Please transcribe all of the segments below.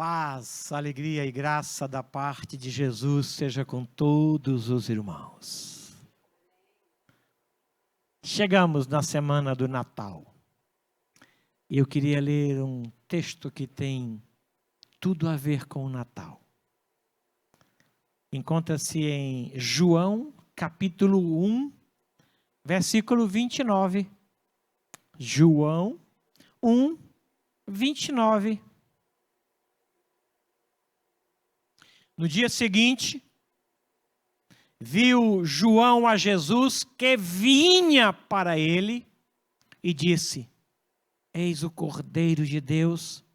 Paz, alegria e graça da parte de Jesus seja com todos os irmãos. Chegamos na semana do Natal. E eu queria ler um texto que tem tudo a ver com o Natal. Encontra-se em João, capítulo 1, versículo 29. João 1, 29. No dia seguinte, viu João a Jesus que vinha para ele e disse: Eis o Cordeiro de Deus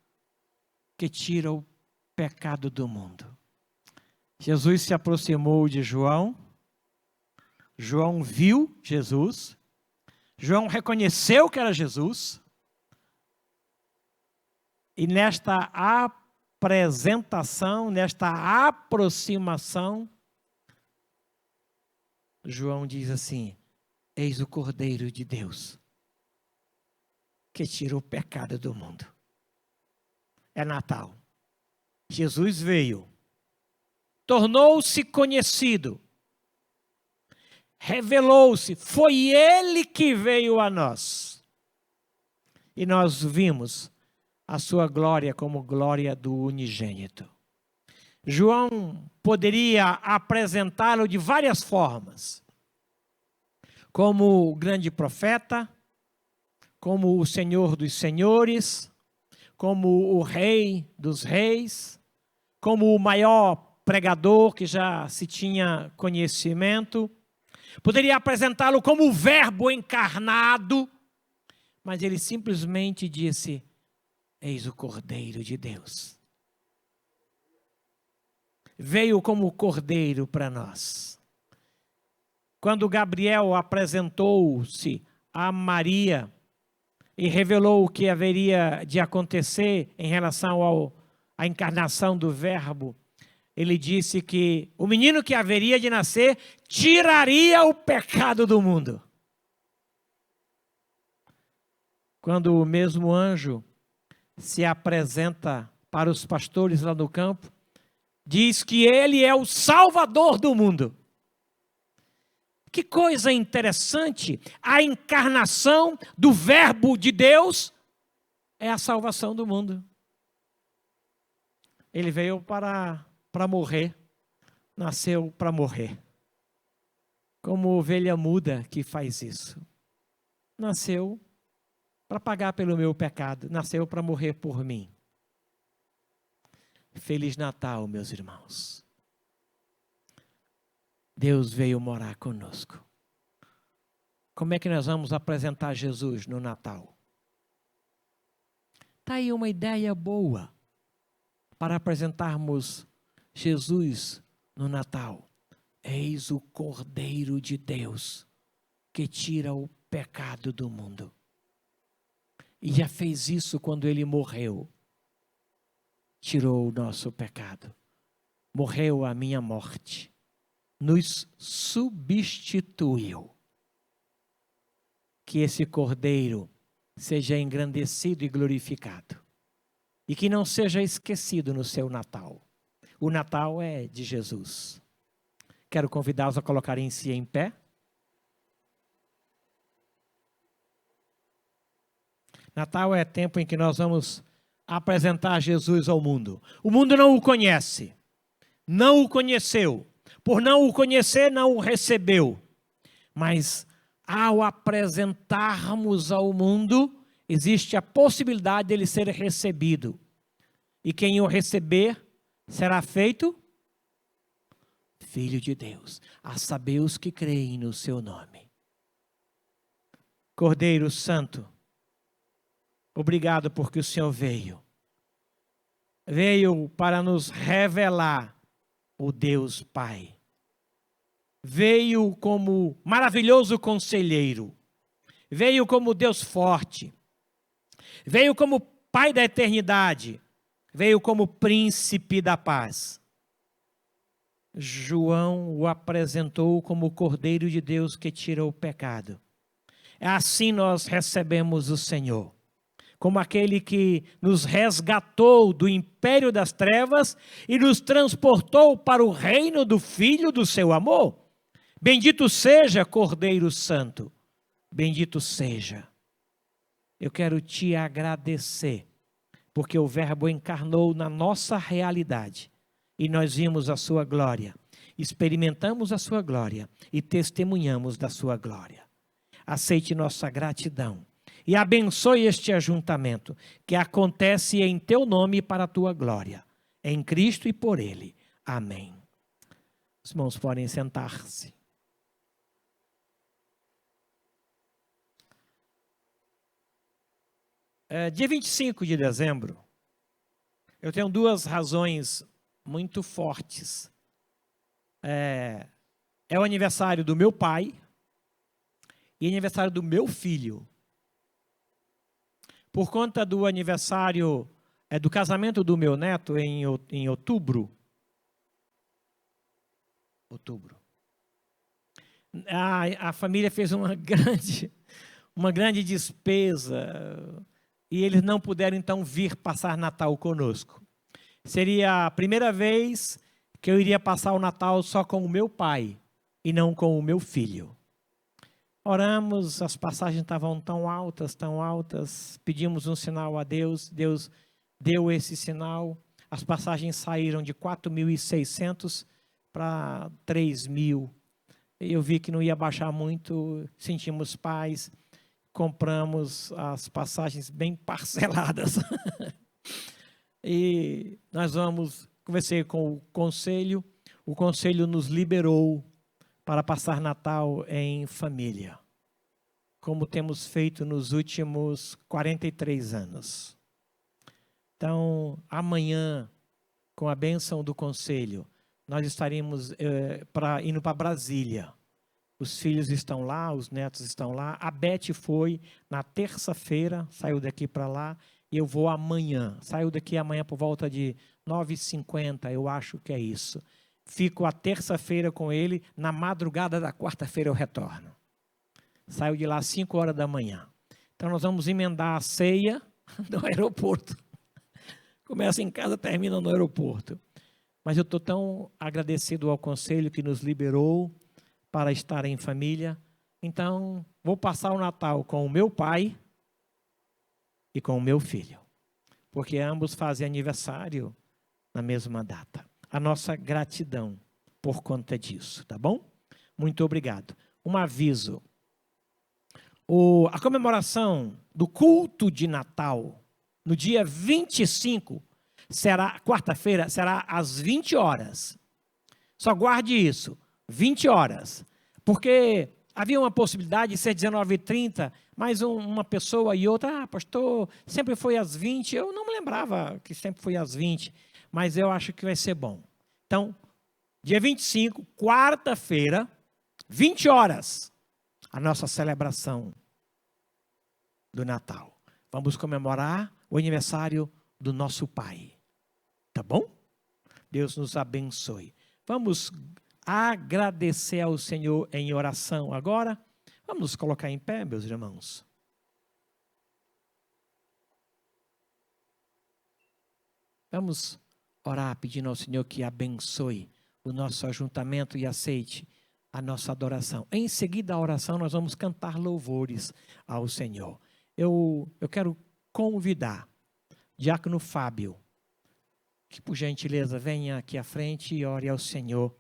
que tira o pecado do mundo. Jesus se aproximou de João. João viu Jesus. João reconheceu que era Jesus. E nesta apresentação, nesta aproximação, João diz assim: Eis o Cordeiro de Deus que tira o pecado do mundo. É Natal. Jesus veio, tornou-se conhecido, revelou-se, foi Ele que veio a nós. E nós vimos a sua glória como glória do unigênito. João poderia apresentá-lo de várias formas. Como o grande profeta, como o Senhor dos senhores, como o Rei dos reis, como o maior pregador que já se tinha conhecimento. Poderia apresentá-lo como o Verbo encarnado, mas ele simplesmente disse: Eis o Cordeiro de Deus. Veio como Cordeiro para nós. Quando Gabriel apresentou-se a Maria e revelou o que haveria de acontecer em relação à encarnação do Verbo, ele disse que o menino que haveria de nascer tiraria o pecado do mundo. Quando o mesmo anjo se apresenta para os pastores lá no campo, diz que ele é o Salvador do mundo. Que coisa interessante, a encarnação do Verbo de Deus é a salvação do mundo. Ele veio para morrer, nasceu para morrer. Como ovelha muda que faz isso. Nasceu para pagar pelo meu pecado, nasceu para morrer por mim. Feliz Natal, meus irmãos. Deus veio morar conosco. Como é que nós vamos apresentar Jesus no Natal? Está aí uma ideia boa para apresentarmos Jesus no Natal. Eis o Cordeiro de Deus que tira o pecado do mundo. E já fez isso quando ele morreu. Tirou o nosso pecado. Morreu a minha morte. Nos substituiu. Que esse Cordeiro seja engrandecido e glorificado. E que não seja esquecido no seu Natal. O Natal é de Jesus. Quero convidá-los a colocarem-se em pé. Natal é tempo em que nós vamos apresentar Jesus ao mundo. O mundo não o conhece, não o conheceu. Por não o conhecer, não o recebeu. Mas ao apresentarmos ao mundo, existe a possibilidade dele ser recebido. E quem o receber será feito filho de Deus, a saber os que creem no seu nome. Cordeiro Santo, obrigado porque o Senhor veio. Veio para nos revelar o Deus Pai. Veio como maravilhoso conselheiro. Veio como Deus forte. Veio como Pai da eternidade. Veio como príncipe da paz. João o apresentou como o Cordeiro de Deus que tira o pecado. Assim nós recebemos o Senhor. como aquele que nos resgatou do império das trevas e nos transportou para o reino do Filho do seu amor. Bendito seja, Cordeiro Santo, bendito seja. Eu quero te agradecer, porque o Verbo encarnou na nossa realidade e nós vimos a sua glória, experimentamos a sua glória e testemunhamos da sua glória. Aceite nossa gratidão e abençoe este ajuntamento que acontece em teu nome para a tua glória, em Cristo e por ele. Amém. Os irmãos podem sentar-se. Dia 25 de dezembro, eu tenho duas razões muito fortes. É o aniversário do meu pai e aniversário do meu filho. Por conta do aniversário do casamento do meu neto em outubro. A família fez uma grande despesa e eles não puderam então vir passar Natal conosco. Seria a primeira vez que eu iria passar o Natal só com o meu pai e não com o meu filho. Oramos, as passagens estavam tão altas, pedimos um sinal a Deus, Deus deu esse sinal, as passagens saíram de 4.600 para 3.000. Eu vi que não ia baixar muito, sentimos paz, compramos as passagens bem parceladas. E nós conversei com o conselho nos liberou para passar Natal em família, como temos feito nos últimos 43 anos. Então, amanhã, com a bênção do conselho, nós estaremos indo para Brasília. Os filhos estão lá, os netos estão lá. A Beth foi na terça-feira, saiu daqui para lá, e eu vou amanhã. Saiu daqui amanhã por volta de 9h50, eu acho que é isso. Fico a terça-feira com ele, na madrugada da quarta-feira eu retorno. Saio de lá às 5 horas da manhã. Então nós vamos emendar a ceia no aeroporto. Começa em casa, termina no aeroporto. Mas eu estou tão agradecido ao conselho que nos liberou para estar em família. Então, vou passar o Natal com o meu pai e com o meu filho, porque ambos fazem aniversário na mesma data. A nossa gratidão por conta disso, tá bom? Muito obrigado. Um aviso. A comemoração do culto de Natal, no dia 25, quarta-feira, será às 20 horas. Só guarde isso, 20 horas. Porque havia uma possibilidade de ser 19h30, mais uma pessoa e outra, pastor, sempre foi às 20. Eu não me lembrava que sempre foi às 20, mas eu acho que vai ser bom. Então, dia 25, quarta-feira, 20 horas, a nossa celebração do Natal. Vamos comemorar o aniversário do nosso Pai. Tá bom? Deus nos abençoe. Vamos agradecer ao Senhor em oração agora. Vamos nos colocar em pé, meus irmãos. Vamos orar pedindo ao Senhor que abençoe o nosso ajuntamento e aceite a nossa adoração. Em seguida à oração, nós vamos cantar louvores ao Senhor. Eu quero convidar Diácono Fábio, que por gentileza venha aqui à frente e ore ao Senhor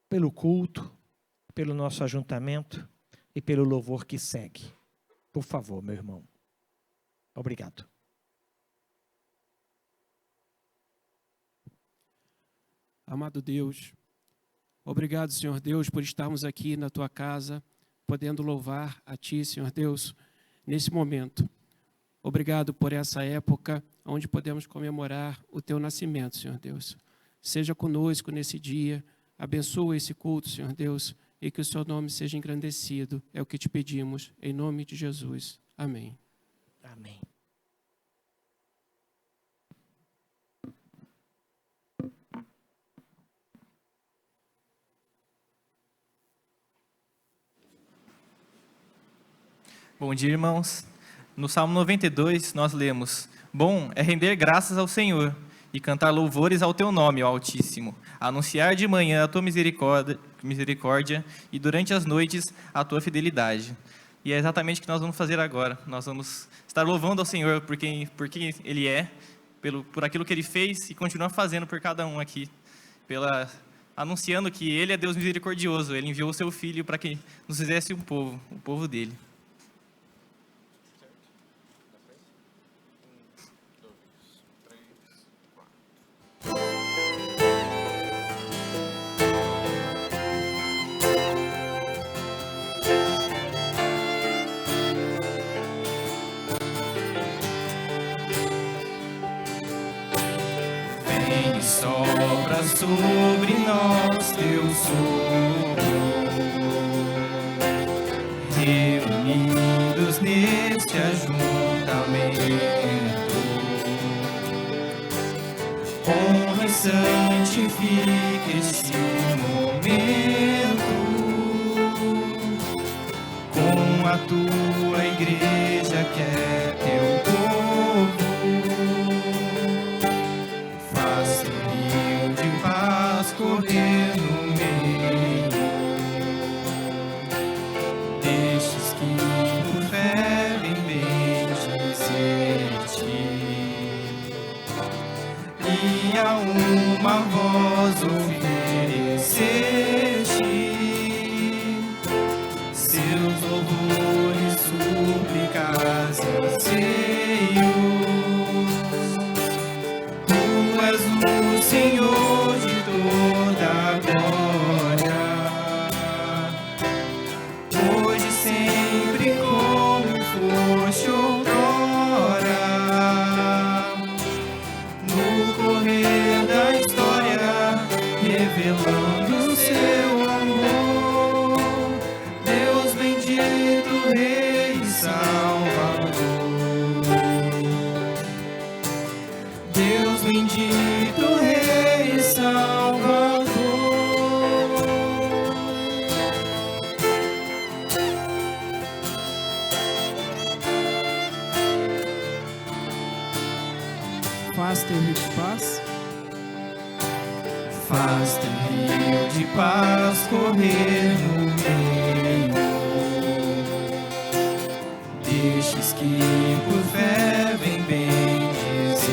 pelo culto, pelo nosso ajuntamento e pelo louvor que segue. Por favor, meu irmão. Obrigado. Amado Deus, obrigado, Senhor Deus, por estarmos aqui na Tua casa, podendo louvar a Ti, Senhor Deus, nesse momento. Obrigado por essa época onde podemos comemorar o Teu nascimento, Senhor Deus. Seja conosco nesse dia, abençoa esse culto, Senhor Deus, e que o Seu nome seja engrandecido. É o que te pedimos, em nome de Jesus. Amém. Amém. Bom dia, irmãos. No Salmo 92, nós lemos: Bom é render graças ao Senhor e cantar louvores ao teu nome, ó Altíssimo, anunciar de manhã a tua misericórdia e durante as noites a tua fidelidade. E é exatamente o que nós vamos fazer agora. Nós vamos estar louvando ao Senhor por quem Ele é, por aquilo que Ele fez e continua fazendo por cada um aqui, anunciando que Ele é Deus misericordioso. Ele enviou o seu Filho para que nos fizesse o povo dele. Vem, sopra sobre nós teu sopro, reunidos neste ajuntamento, honra e santifica este momento, com a tua igreja que é teu povo. Faz teu rio de paz correr no meio, deixes que por fé vem bendizer-te, e a uma voz oferecer-te seus louvores, súplicas e anseios. Tu és o Senhor de toda a glória, hoje e sempre como foste outrora. No correr da história, revelando seu amor, Deus bendito, Rei e Salvador. Deus bendito, Rei e Salvador. Faz teu rio de paz. Faz teu rio de paz correr no meio, deixes que por fé vem bendizer-te,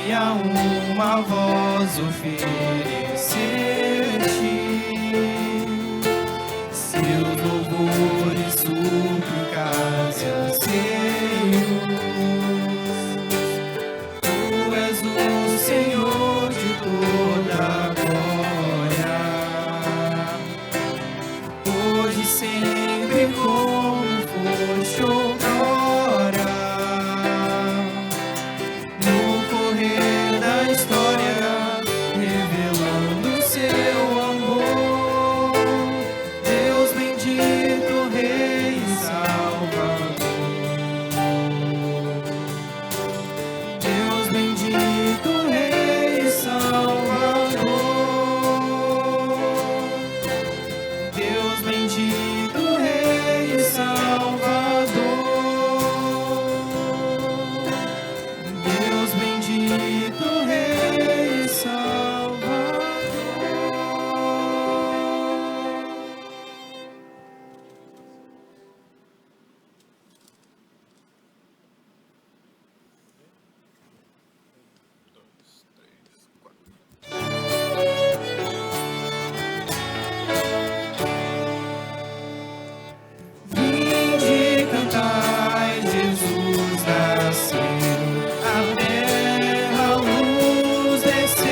e a uma voz oferecer-te seus louvores, súplicas e anseios. Tu és o Senhor de toda a glória, hoje e sempre como foste outrora. No correr da história, revelando seu amor, Deus bendito, Rei e Salvador. Deus bendito, Rei e Salvador. Deus bendito, Rei e Salvador. Deus bendito, Rei e Salvador. Vinde cantai, Jesus nasceu, a terra a luz desceu,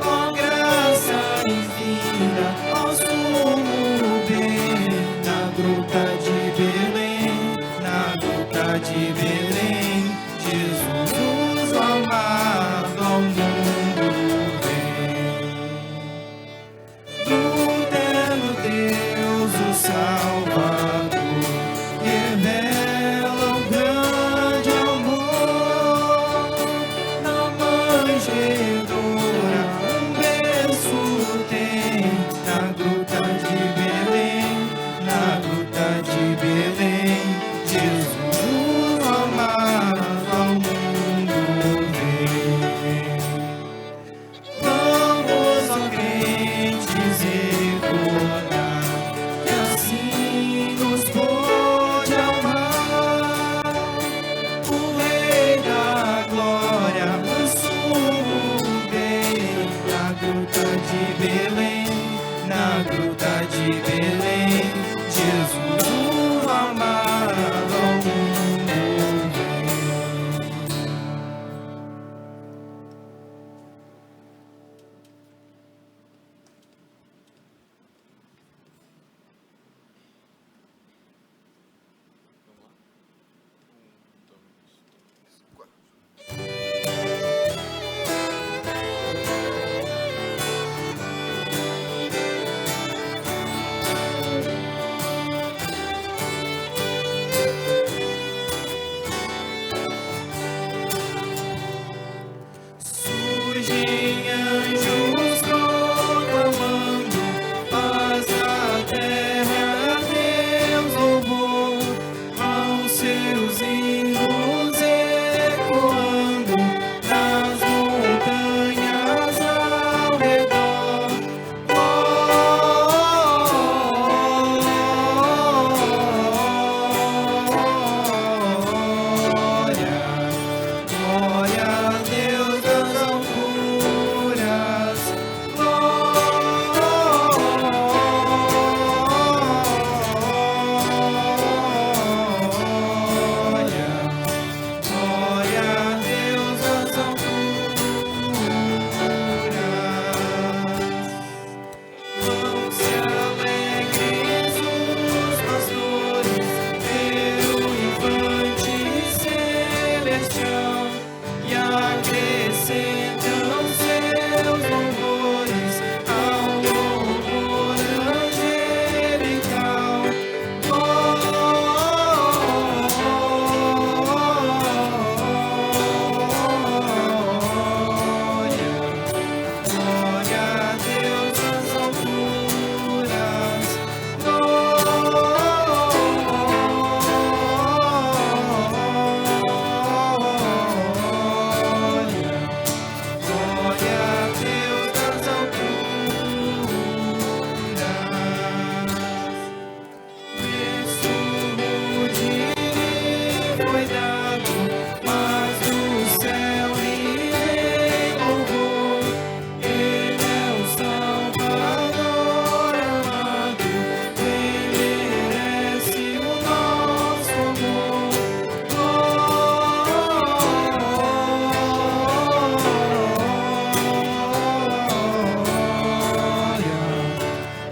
ó graça infinita, ó sumo bem, na gruta de Belém, na gruta de Belém, Jesus o amado ao mundo vem. Do eterno Deus, o Salvador, revela o grande amor. Na manjedoura um berço tem, na gruta de Belém, Belém, Jesus o amado ao mundo veio. Surgem anjos proclamando paz na terra, a Deus louvor, aos seus hinos ecoando nas montanhas ao redor. Glória a Deus das alturas, glória a Deus das alturas. Vão-se alegres os pastores, ver o infante celestial, e acrescentam seus louvores ao louvor angelical. Glória a Deus nas alturas, glória a Deus nas alturas. Berço rude foi dado, mas do céu lhe vem louvor. Ele é o Salvador amado, quem merece o nosso amor.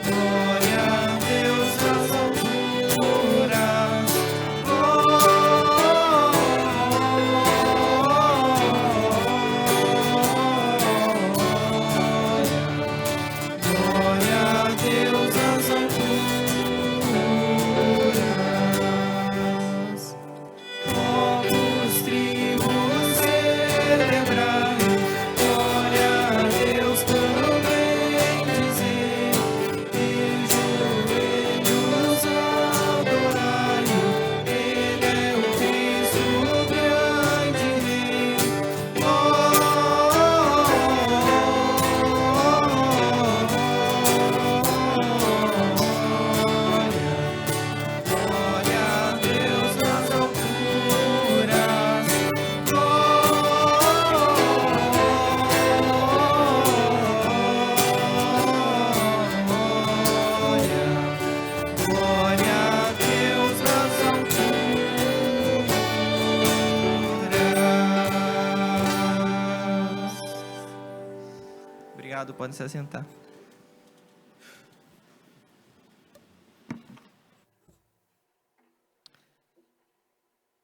Glória a Deus nas alturas, glória a Deus nas alturas. Povos, tribos celebraram, glória a Deus também dizer, e joelhos adoraram, Ele é o Cristo, o grande Rei. Glória a Deus nas alturas, glória a Deus nas alturas. Obrigado, podem se assentar.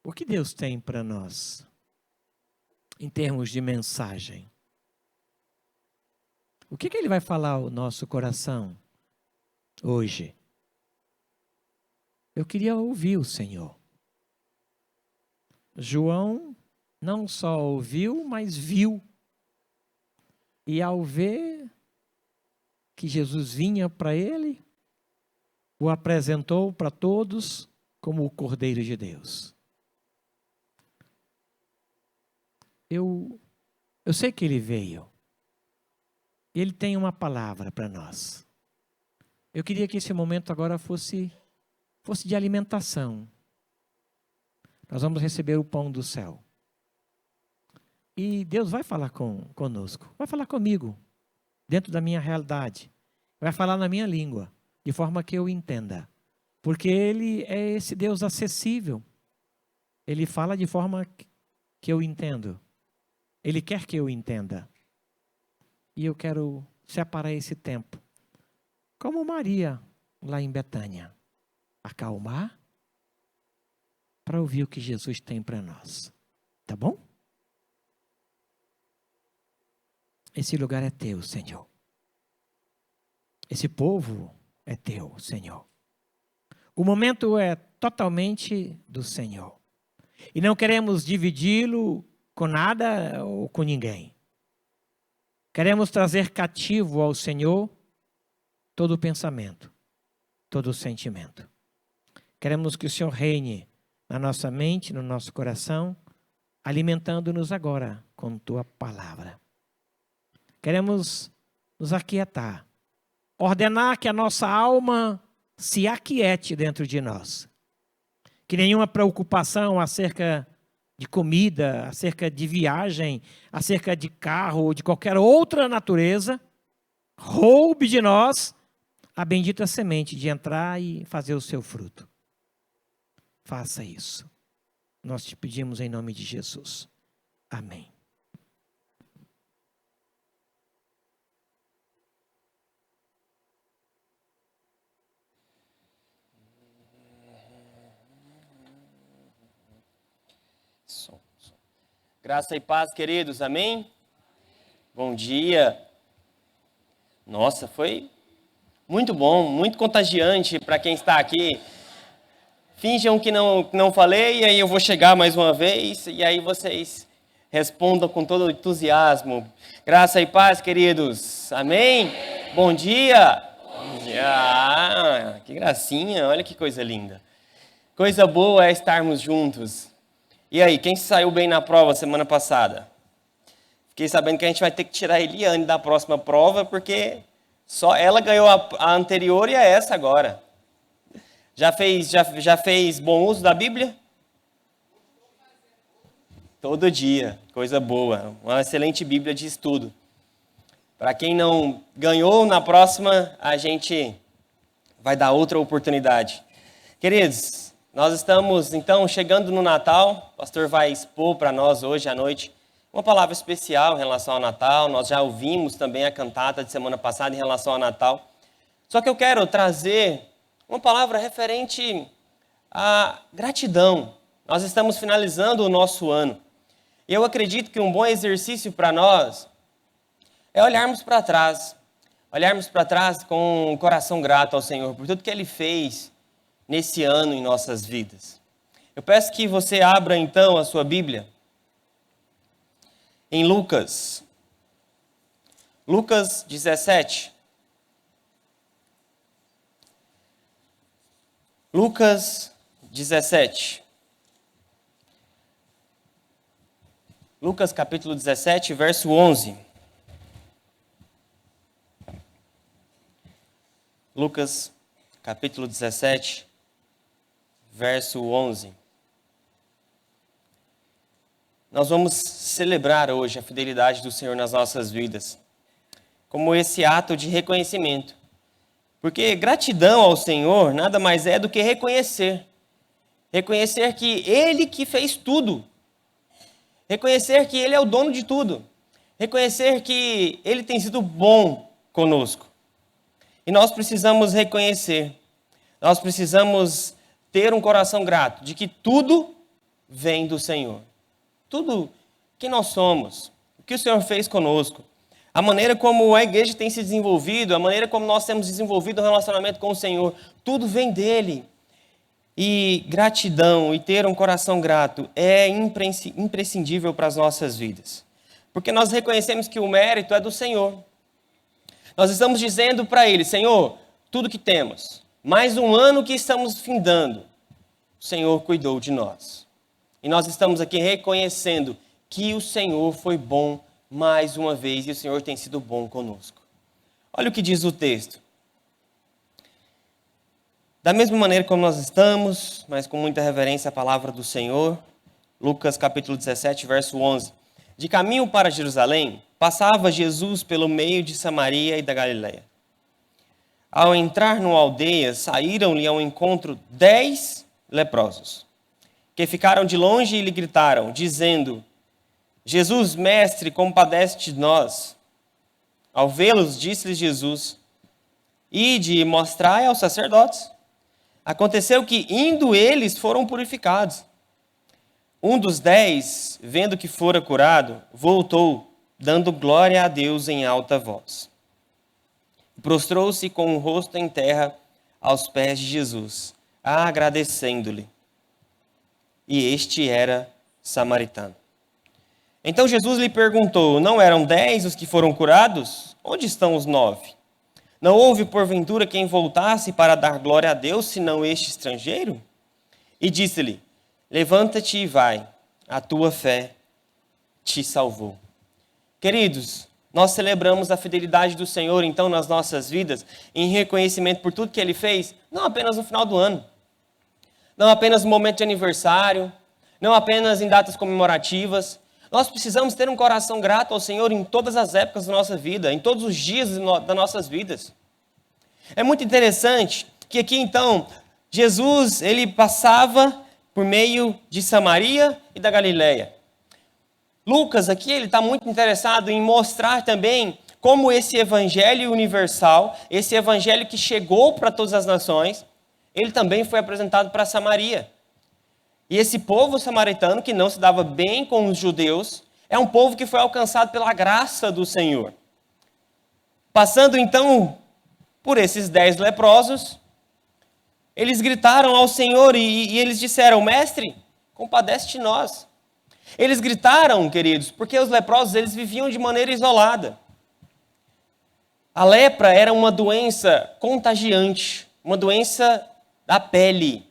O que Deus tem para nós em termos de mensagem? O que Ele vai falar ao nosso coração hoje? Eu queria ouvir o Senhor. João não só ouviu, mas viu. E ao ver que Jesus vinha para ele, o apresentou para todos como o Cordeiro de Deus. Eu sei que ele veio. Ele tem uma palavra para nós. Eu queria que esse momento agora fosse de alimentação. Nós vamos receber o pão do céu. E Deus vai falar conosco. Vai falar comigo. Dentro da minha realidade. Vai falar na minha língua. de forma que eu entenda. Porque Ele é esse Deus acessível. Ele fala de forma que eu entendo. Ele quer que eu entenda. E eu quero separar esse tempo. Como Maria, lá em Betânia. Acalmar para ouvir o que Jesus tem para nós. Tá bom? Esse lugar é teu, Senhor. Esse povo é teu, Senhor. O momento é totalmente do Senhor. E não queremos dividi-lo com nada ou com ninguém. Queremos trazer cativo ao Senhor todo o pensamento, todo o sentimento. Queremos que o Senhor reine na nossa mente, no nosso coração, alimentando-nos agora com tua palavra. Queremos nos aquietar, ordenar que a nossa alma se aquiete dentro de nós. Que nenhuma preocupação acerca de comida, acerca de viagem, acerca de carro ou de qualquer outra natureza, roube de nós a bendita semente de entrar e fazer o seu fruto. Faça isso. Nós te pedimos em nome de Jesus. Amém. Graça e paz, queridos, amém? Bom dia. Nossa, foi muito bom, muito contagiante para quem está aqui. Finjam que não falei, e aí eu vou chegar mais uma vez, e aí vocês respondam com todo o entusiasmo. Graça e paz, queridos, amém? Bom dia. Bom dia. Ah, que gracinha, olha que coisa linda. Coisa boa é estarmos juntos. E aí, quem saiu bem na prova semana passada? Fiquei sabendo que a gente vai ter que tirar a Eliane da próxima prova, porque só ela ganhou a anterior e essa agora. Já fez bom uso da Bíblia? Todo dia, coisa boa. Uma excelente Bíblia de estudo. Para quem não ganhou, na próxima a gente vai dar outra oportunidade. Queridos, nós estamos, então, chegando no Natal. O pastor vai expor para nós hoje à noite uma palavra especial em relação ao Natal. Nós já ouvimos também a cantata de semana passada em relação ao Natal. Só que eu quero trazer uma palavra referente à gratidão. Nós estamos finalizando o nosso ano. E eu acredito que um bom exercício para nós é olharmos para trás. Olharmos para trás com um coração grato ao Senhor por tudo que Ele fez nesse ano em nossas vidas. Eu peço que você abra então a sua Bíblia em Lucas 17. Lucas 17. Lucas capítulo 17, verso 11. Lucas capítulo 17, verso 11. Nós vamos celebrar hoje a fidelidade do Senhor nas nossas vidas, como esse ato de reconhecimento. Porque gratidão ao Senhor nada mais é do que reconhecer. Reconhecer que Ele que fez tudo. Reconhecer que Ele é o dono de tudo. Reconhecer que Ele tem sido bom conosco. E nós precisamos reconhecer. Nós precisamos ter um coração grato de que tudo vem do Senhor. Tudo que nós somos, o que o Senhor fez conosco, a maneira como a igreja tem se desenvolvido, a maneira como nós temos desenvolvido o relacionamento com o Senhor, tudo vem dele. E gratidão e ter um coração grato é imprescindível para as nossas vidas. Porque nós reconhecemos que o mérito é do Senhor. Nós estamos dizendo para Ele, Senhor, tudo que temos, mais um ano que estamos findando, o Senhor cuidou de nós. E nós estamos aqui reconhecendo que o Senhor foi bom mais uma vez e o Senhor tem sido bom conosco. Olha o que diz o texto. Da mesma maneira como nós estamos, mas com muita reverência à palavra do Senhor, Lucas capítulo 17, verso 11. De caminho para Jerusalém, passava Jesus pelo meio de Samaria e da Galileia. ao entrar numa aldeia, saíram-lhe ao encontro 10 leprosos, que ficaram de longe e lhe gritaram, dizendo: Jesus, mestre, compadece-te de nós. Ao vê-los, disse-lhes Jesus: ide e mostrai aos sacerdotes. Aconteceu que, indo eles, foram purificados. Um dos 10, vendo que fora curado, voltou, dando glória a Deus em alta voz. Prostrou-se com o rosto em terra aos pés de Jesus, agradecendo-lhe. E este era samaritano. Então Jesus lhe perguntou: não eram 10 os que foram curados? Onde estão os 9? Não houve, porventura, quem voltasse para dar glória a Deus, senão este estrangeiro? E disse-lhe: levanta-te e vai, a tua fé te salvou. Queridos, nós celebramos a fidelidade do Senhor, então, nas nossas vidas, em reconhecimento por tudo que Ele fez, não apenas no final do ano, não apenas no momento de aniversário, não apenas em datas comemorativas. Nós precisamos ter um coração grato ao Senhor em todas as épocas da nossa vida, em todos os dias das nossas vidas. É muito interessante que aqui, então, Jesus, ele passava por meio de Samaria e da Galileia. Lucas aqui, ele está muito interessado em mostrar também como esse evangelho universal, esse evangelho que chegou para todas as nações, ele também foi apresentado para Samaria. E esse povo samaritano, que não se dava bem com os judeus, é um povo que foi alcançado pela graça do Senhor. Passando então por esses 10 leprosos, eles gritaram ao Senhor e eles disseram: mestre, compadece de nós. Eles gritaram, queridos, porque os leprosos eles viviam de maneira isolada. A lepra era uma doença contagiante, uma doença da pele.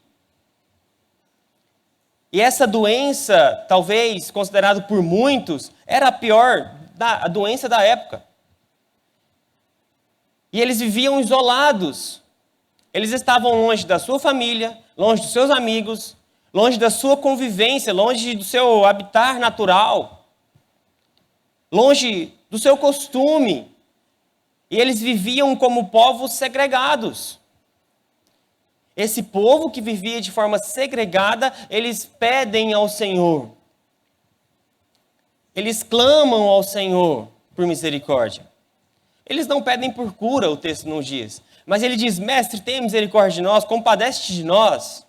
E essa doença, talvez considerada por muitos, era a pior a doença da época. E eles viviam isolados. Eles estavam longe da sua família, longe dos seus amigos, longe da sua convivência, longe do seu habitat natural, longe do seu costume. E eles viviam como povos segregados. Esse povo que vivia de forma segregada, eles pedem ao Senhor. Eles clamam ao Senhor por misericórdia. Eles não pedem por cura, o texto nos diz. Mas ele diz: mestre, tenha misericórdia de nós, compadece-te de nós.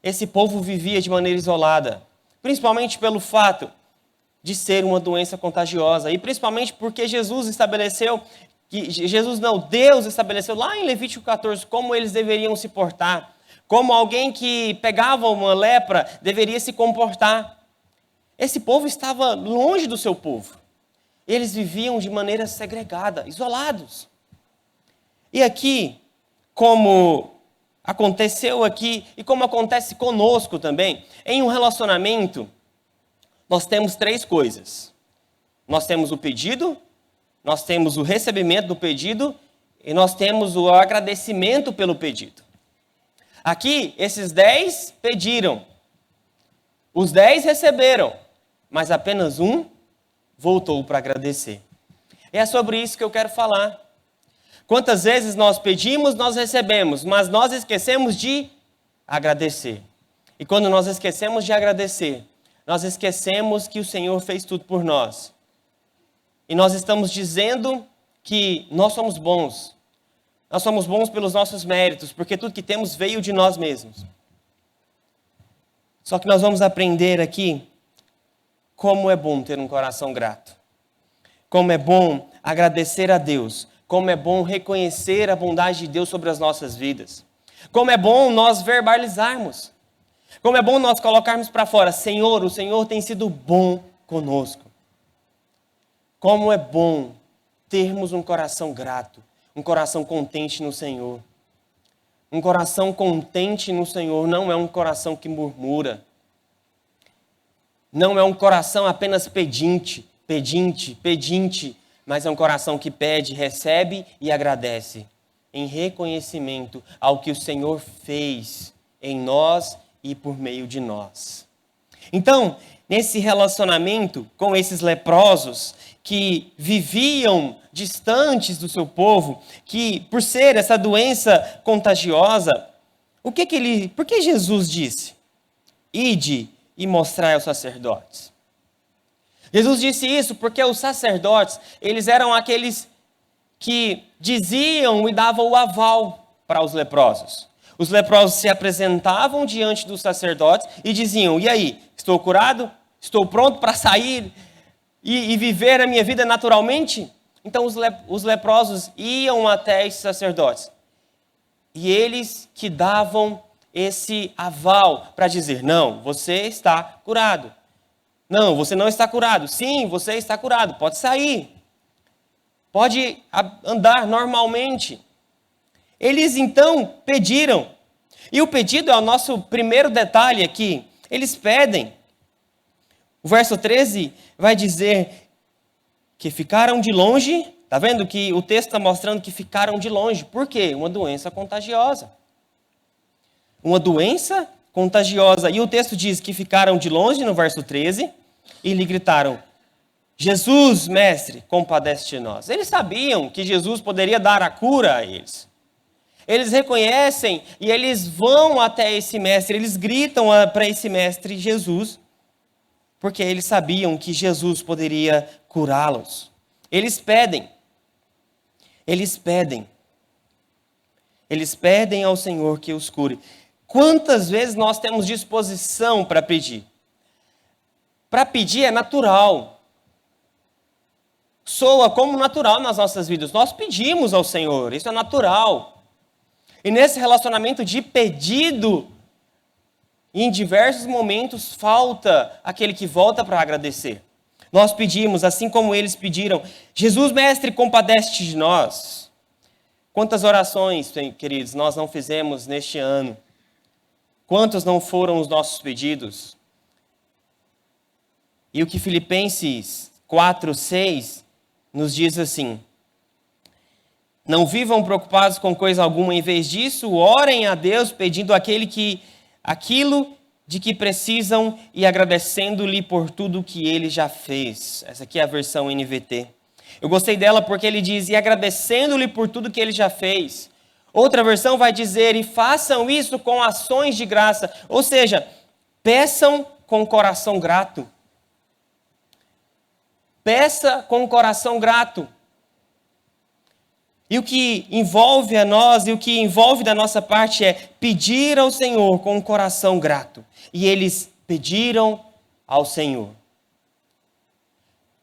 Esse povo vivia de maneira isolada, principalmente pelo fato de ser uma doença contagiosa e principalmente porque Deus estabeleceu lá em Levítico 14 como eles deveriam se portar, como alguém que pegava uma lepra deveria se comportar. Esse povo estava longe do seu povo. Eles viviam de maneira segregada, isolados. E aqui, como aconteceu aqui e como acontece conosco também, em um relacionamento, nós temos 3 coisas. Nós temos o pedido, nós temos o recebimento do pedido e nós temos o agradecimento pelo pedido. Aqui, esses 10 pediram, os 10 receberam, mas apenas um voltou para agradecer. E é sobre isso que eu quero falar. Quantas vezes nós pedimos, nós recebemos, mas nós esquecemos de agradecer. E quando nós esquecemos de agradecer, nós esquecemos que o Senhor fez tudo por nós. E nós estamos dizendo que nós somos bons. Nós somos bons pelos nossos méritos, porque tudo que temos veio de nós mesmos. Só que nós vamos aprender aqui como é bom ter um coração grato. Como é bom agradecer a Deus. Como é bom reconhecer a bondade de Deus sobre as nossas vidas. Como é bom nós verbalizarmos. Como é bom nós colocarmos para fora: Senhor, o Senhor tem sido bom conosco. Como é bom termos um coração grato, um coração contente no Senhor. Um coração contente no Senhor não é um coração que murmura. Não é um coração apenas pedinte, mas é um coração que pede, recebe e agradece, em reconhecimento ao que o Senhor fez em nós e por meio de nós. Então, nesse relacionamento com esses leprosos que viviam distantes do seu povo, que por ser essa doença contagiosa, por que Jesus disse? Ide e mostrai aos sacerdotes. Jesus disse isso porque os sacerdotes, eles eram aqueles que diziam e davam o aval para os leprosos. Os leprosos se apresentavam diante dos sacerdotes e diziam, e aí, estou curado? Estou pronto para sair e viver a minha vida naturalmente? Então os leprosos iam até esses sacerdotes. E eles que davam esse aval para dizer, não, você está curado. Não, você não está curado. Sim, você está curado, pode sair. Pode andar normalmente. Eles então pediram. E o pedido é o nosso primeiro detalhe aqui. Eles pedem. O verso 13 vai dizer que ficaram de longe. Está vendo que o texto está mostrando que ficaram de longe. Por quê? Uma doença contagiosa. Uma doença contagiosa. E o texto diz que ficaram de longe, no verso 13, e lhe gritaram, Jesus, mestre, compadece de nós. Eles sabiam que Jesus poderia dar a cura a eles. Eles reconhecem e eles vão até esse mestre, eles gritam para esse mestre Jesus, porque eles sabiam que Jesus poderia curá-los. Eles pedem ao Senhor que os cure. Quantas vezes nós temos disposição para pedir? Para pedir é natural. Soa como natural nas nossas vidas. Nós pedimos ao Senhor, isso é natural. E nesse relacionamento de pedido, em diversos momentos falta aquele que volta para agradecer. Nós pedimos, assim como eles pediram, Jesus, mestre, compadece-te de nós. Quantas orações, queridos, nós não fizemos neste ano? Quantos não foram os nossos pedidos? E o que Filipenses 4:6 nos diz assim, não vivam preocupados com coisa alguma, em vez disso, orem a Deus pedindo aquilo de que precisam e agradecendo-lhe por tudo que ele já fez. Essa aqui é a versão NVT. Eu gostei dela porque ele diz, e agradecendo-lhe por tudo que ele já fez. Outra versão vai dizer, e façam isso com ações de graça. Ou seja, peçam com coração grato. Peça com coração grato. E o que envolve a nós, e o que envolve da nossa parte é pedir ao Senhor com um coração grato. E eles pediram ao Senhor.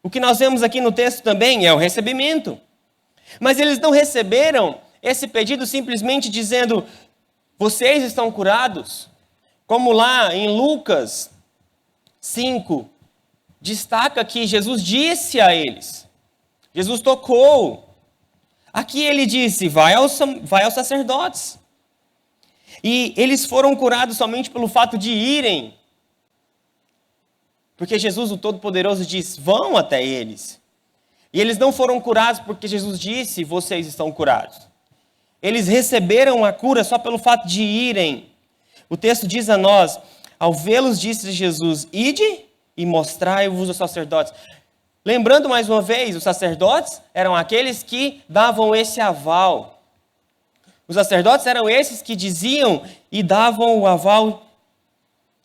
O que nós vemos aqui no texto também é o recebimento. Mas eles não receberam esse pedido simplesmente dizendo, vocês estão curados. Como lá em Lucas 5, destaca que Jesus disse a eles. Jesus tocou. Aqui ele disse, vai aos sacerdotes. E eles foram curados somente pelo fato de irem. Porque Jesus, o Todo-Poderoso, diz, vão até eles. E eles não foram curados porque Jesus disse, vocês estão curados. Eles receberam a cura só pelo fato de irem. O texto diz a nós, ao vê-los disse Jesus, ide e mostrai-vos aos sacerdotes. Lembrando mais uma vez, os sacerdotes eram aqueles que davam esse aval. Os sacerdotes eram esses que diziam e davam o aval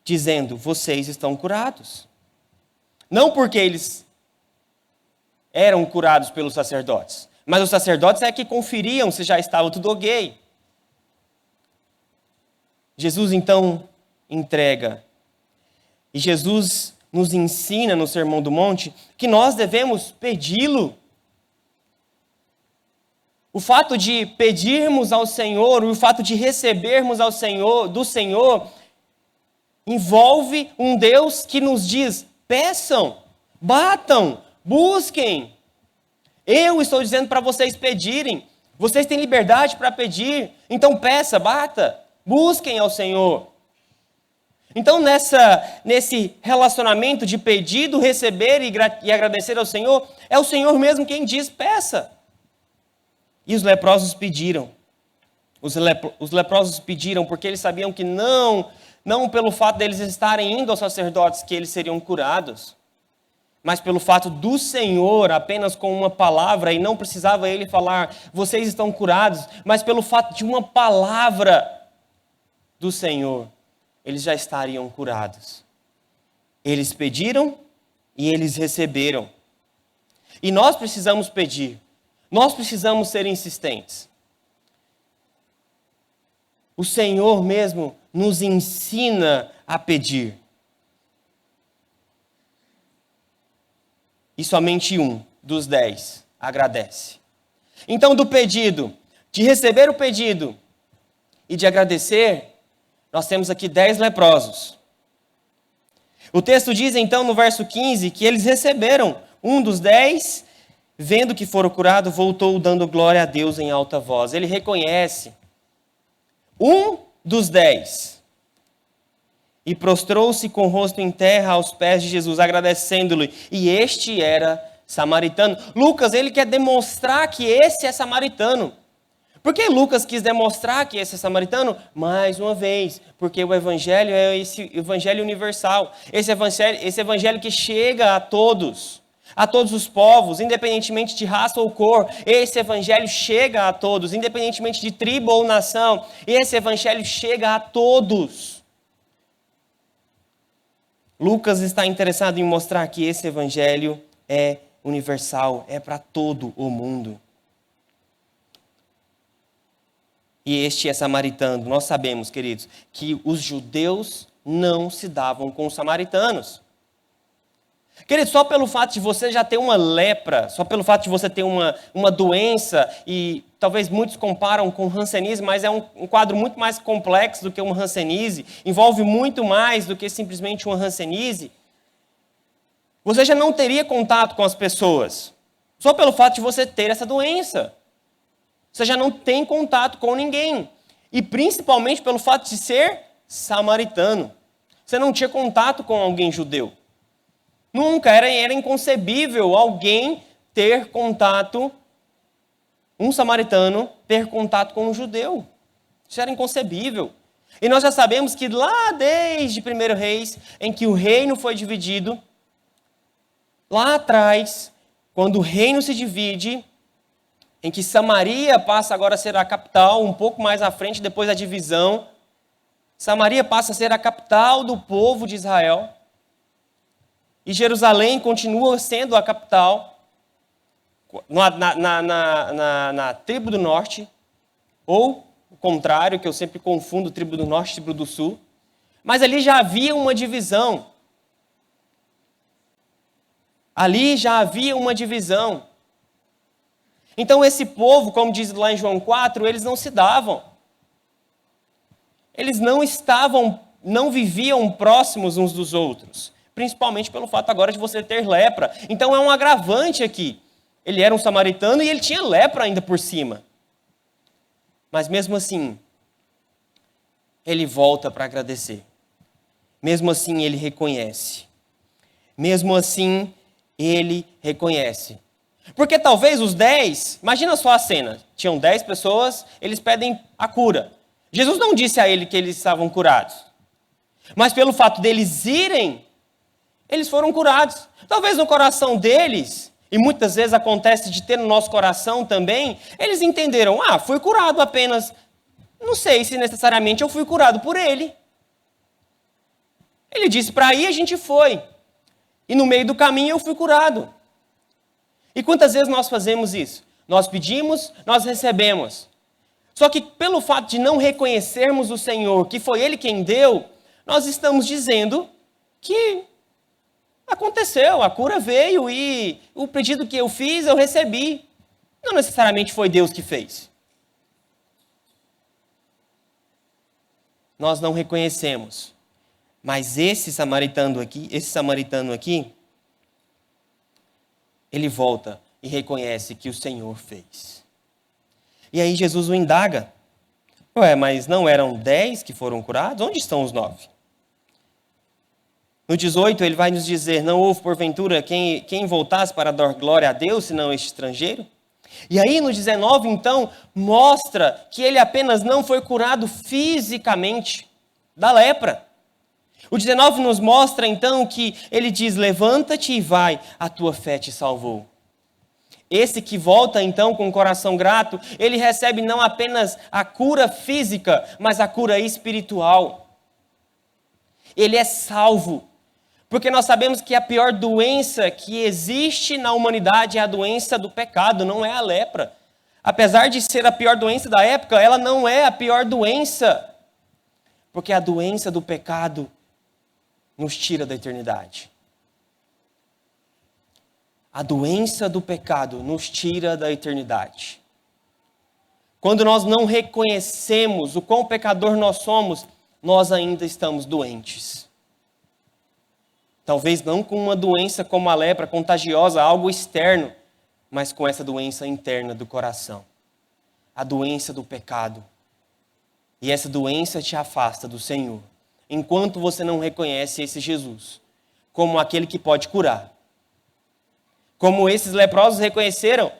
dizendo, vocês estão curados. Não porque eles eram curados pelos sacerdotes, mas os sacerdotes é que conferiam se já estava tudo ok. Jesus então entrega. E Jesus nos ensina no Sermão do Monte que nós devemos pedi-lo. O fato de pedirmos ao Senhor, o fato de recebermos do Senhor, envolve um Deus que nos diz, peçam, batam, busquem. Eu estou dizendo para vocês pedirem. Vocês têm liberdade para pedir. Então peça, bata, busquem ao Senhor. Então nesse relacionamento de pedido, receber e agradecer ao Senhor, é o Senhor mesmo quem diz, peça. E os leprosos pediram. Os leprosos pediram porque eles sabiam que não não pelo fato deles estarem indo aos sacerdotes que eles seriam curados, mas pelo fato do Senhor, apenas com uma palavra, e não precisava ele falar, vocês estão curados, mas pelo fato de uma palavra do Senhor, eles já estariam curados. Eles pediram e eles receberam. E nós precisamos pedir, nós precisamos ser insistentes. O Senhor mesmo nos ensina a pedir. E somente um dos 10 agradece. Então, do pedido, de receber o pedido e de agradecer, nós temos aqui 10 leprosos. O texto diz então no verso 15 que eles receberam. Um dos 10, vendo que foram curados, voltou dando glória a Deus em alta voz. Ele reconhece. Um dos 10. E prostrou-se com o rosto em terra aos pés de Jesus, agradecendo-lhe. E este era samaritano. Lucas, ele quer demonstrar que esse é samaritano. Por que Lucas quis demonstrar que esse é samaritano? Mais uma vez, porque o evangelho é esse evangelho universal. Esse evangelho que chega a todos os povos, independentemente de raça ou cor. Esse evangelho chega a todos, independentemente de tribo ou nação. Esse evangelho chega a todos. Lucas está interessado em mostrar que esse evangelho é universal, é para todo o mundo. E este é samaritano. Nós sabemos, queridos, que os judeus não se davam com os samaritanos. Querido, só pelo fato de você já ter uma lepra, só pelo fato de você ter uma doença, e talvez muitos comparam com hanseníase, mas é um quadro muito mais complexo do que uma hanseníase, envolve muito mais do que simplesmente uma hanseníase. Você já não teria contato com as pessoas, só pelo fato de você ter essa doença. Você já não tem contato com ninguém, e principalmente pelo fato de ser samaritano. Você não tinha contato com alguém judeu. Nunca, era inconcebível alguém ter contato, um samaritano ter contato com um judeu. Isso era inconcebível. E nós já sabemos que lá desde 1 Reis, em que o reino foi dividido, lá atrás, quando o reino se divide, em que Samaria passa agora a ser a capital, um pouco mais à frente, depois da divisão, Samaria passa a ser a capital do povo de Israel. E Jerusalém continua sendo a capital na tribo do norte, ou o contrário, que eu sempre confundo tribo do norte e tribo do sul. Mas ali já havia uma divisão. Ali já havia uma divisão. Então esse povo, como diz lá em João 4, eles não se davam. Eles não viviam próximos uns dos outros. Principalmente pelo fato agora de você ter lepra. Então é um agravante aqui. Ele era um samaritano e ele tinha lepra ainda por cima. Mas mesmo assim, ele volta para agradecer. Mesmo assim, ele reconhece. Mesmo assim, ele reconhece. Porque talvez os 10, imagina só a cena. Tinham 10 pessoas, eles pedem a cura. Jesus não disse a ele que eles estavam curados. Mas pelo fato deles irem, eles foram curados. Talvez no coração deles, e muitas vezes acontece de ter no nosso coração também, eles entenderam, fui curado apenas. Não sei se necessariamente eu fui curado por ele. Ele disse para ir, a gente foi. E no meio do caminho eu fui curado. E quantas vezes nós fazemos isso? Nós pedimos, nós recebemos. Só que pelo fato de não reconhecermos o Senhor, que foi Ele quem deu, nós estamos dizendo que aconteceu, a cura veio e o pedido que eu fiz, eu recebi. Não necessariamente foi Deus que fez. Nós não reconhecemos. Mas esse samaritano aqui, ele volta e reconhece que o Senhor fez. E aí Jesus o indaga. Mas não eram 10 que foram curados? Onde estão os 9? No 18, ele vai nos dizer, não houve porventura quem voltasse para dar glória a Deus, senão este estrangeiro? E aí no 19, então, mostra que ele apenas não foi curado fisicamente da lepra. O 19 nos mostra então que ele diz: levanta-te e vai, a tua fé te salvou. Esse que volta então com o coração grato, ele recebe não apenas a cura física, mas a cura espiritual. Ele é salvo. Porque nós sabemos que a pior doença que existe na humanidade é a doença do pecado, não é a lepra. Apesar de ser a pior doença da época, ela não é a pior doença. Porque a doença do pecado nos tira da eternidade. A doença do pecado nos tira da eternidade. Quando nós não reconhecemos o quão pecador nós somos, nós ainda estamos doentes. Talvez não com uma doença como a lepra, contagiosa, algo externo, mas com essa doença interna do coração. A doença do pecado. E essa doença te afasta do Senhor, enquanto você não reconhece esse Jesus como aquele que pode curar. Como esses leprosos reconheceram.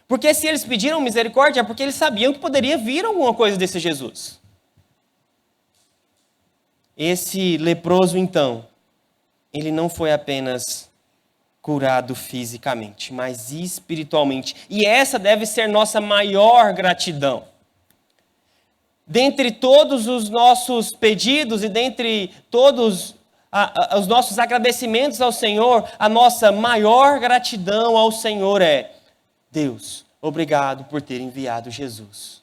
Porque se eles pediram misericórdia, é porque eles sabiam que poderia vir alguma coisa desse Jesus. Esse leproso, então, ele não foi apenas curado fisicamente, mas espiritualmente. E essa deve ser nossa maior gratidão. Dentre todos os nossos pedidos e dentre todos os nossos agradecimentos ao Senhor, a nossa maior gratidão ao Senhor é: Deus, obrigado por ter enviado Jesus.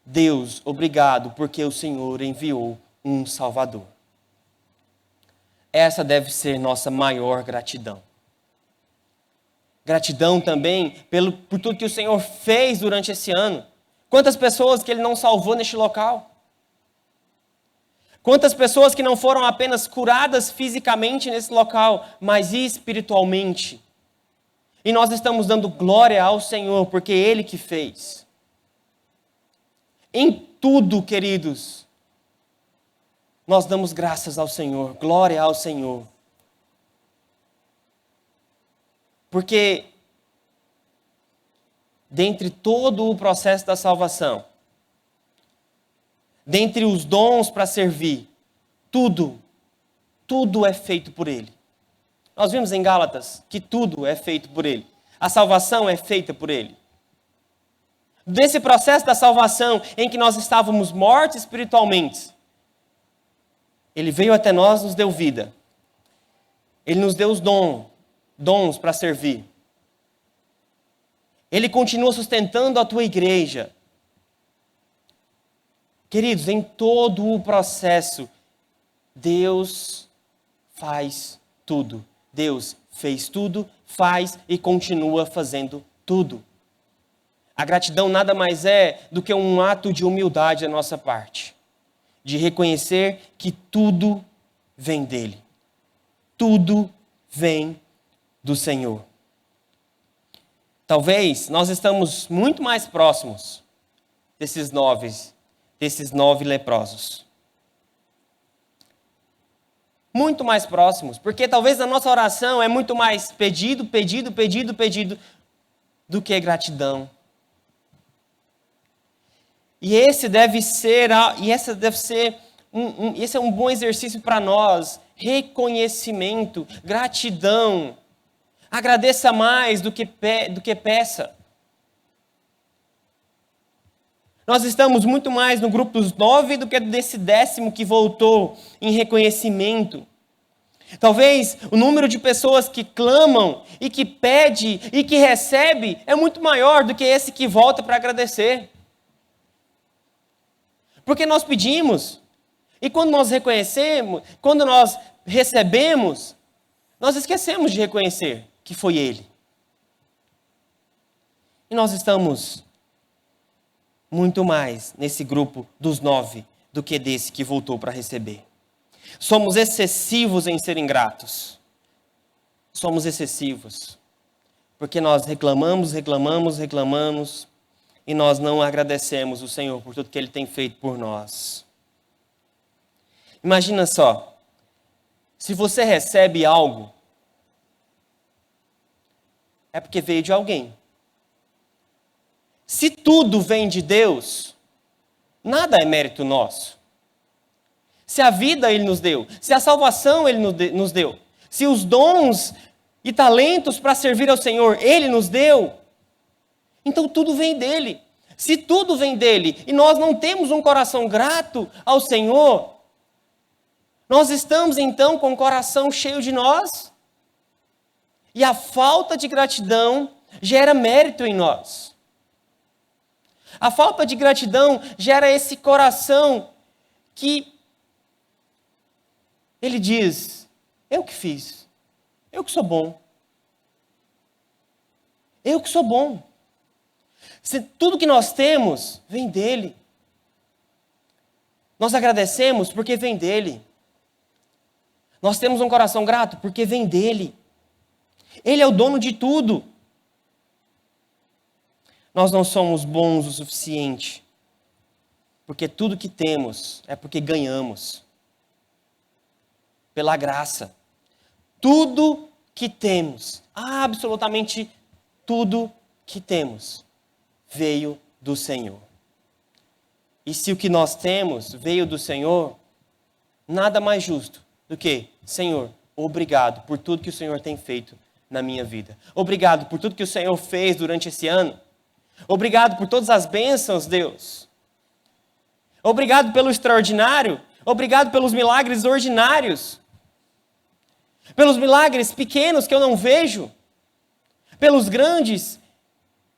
Deus, obrigado porque o Senhor enviou um Salvador. Essa deve ser nossa maior gratidão. Gratidão também por tudo que o Senhor fez durante esse ano. Quantas pessoas que Ele não salvou neste local? Quantas pessoas que não foram apenas curadas fisicamente nesse local, mas espiritualmente? E nós estamos dando glória ao Senhor, porque Ele que fez. Em tudo, queridos, nós damos graças ao Senhor, glória ao Senhor. Porque, dentre todo o processo da salvação, dentre os dons para servir, tudo é feito por Ele. Nós vimos em Gálatas que tudo é feito por Ele. A salvação é feita por Ele. Desse processo da salvação em que nós estávamos mortos espiritualmente, Ele veio até nós, nos deu vida. Ele nos deu os dons para servir. Ele continua sustentando a tua igreja. Queridos, em todo o processo, Deus faz tudo. Deus fez tudo, faz e continua fazendo tudo. A gratidão nada mais é do que um ato de humildade da nossa parte. De reconhecer que tudo vem dEle. Tudo vem do Senhor. Talvez nós estamos muito mais próximos desses nove leprosos. Muito mais próximos, porque talvez a nossa oração é muito mais pedido do que gratidão. E esse é um bom exercício para nós. Reconhecimento, gratidão. Agradeça mais do que peça. Nós estamos muito mais no grupo dos 9 do que desse 10º que voltou em reconhecimento. Talvez o número de pessoas que clamam e que pede e que recebe é muito maior do que esse que volta para agradecer. Porque nós pedimos, e quando nós reconhecemos, quando nós recebemos, nós esquecemos de reconhecer que foi Ele. E nós estamos muito mais nesse grupo dos 9 do que desse que voltou para receber. Somos excessivos em ser ingratos. Somos excessivos. Porque nós reclamamos e nós não agradecemos o Senhor por tudo que Ele tem feito por nós. Imagina só, se você recebe algo, é porque veio de alguém. Se tudo vem de Deus, nada é mérito nosso. Se a vida Ele nos deu, se a salvação Ele nos deu, se os dons e talentos para servir ao Senhor Ele nos deu, então tudo vem dEle. Se tudo vem dEle e nós não temos um coração grato ao Senhor, nós estamos então com o coração cheio de nós. E a falta de gratidão gera mérito em nós. A falta de gratidão gera esse coração que ele diz: eu que fiz, eu que sou bom. Eu que sou bom. Se tudo que nós temos vem dele. Nós agradecemos porque vem dele. Nós temos um coração grato porque vem dele. Ele é o dono de tudo. Nós não somos bons o suficiente, porque tudo que temos é porque ganhamos. Pela graça. Tudo que temos, absolutamente tudo que temos, veio do Senhor. E se o que nós temos veio do Senhor, nada mais justo do que: Senhor, obrigado por tudo que o Senhor tem feito na minha vida. Obrigado por tudo que o Senhor fez durante esse ano. Obrigado por todas as bênçãos, Deus. Obrigado pelo extraordinário. Obrigado pelos milagres ordinários. Pelos milagres pequenos que eu não vejo. Pelos grandes.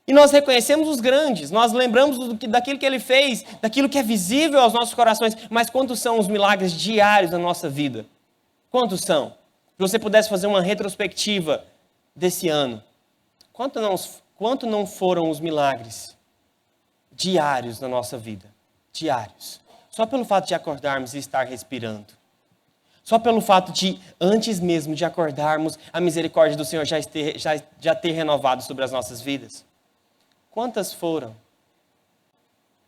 E nós reconhecemos os grandes. Nós lembramos daquilo que Ele fez, daquilo que é visível aos nossos corações. Mas quantos são os milagres diários na nossa vida? Quantos são? Se você pudesse fazer uma retrospectiva desse ano, quanto não foram os milagres diários na nossa vida? Diários. Só pelo fato de acordarmos e estar respirando. Só pelo fato de, antes mesmo de acordarmos, a misericórdia do Senhor já ter renovado sobre as nossas vidas. Quantas foram?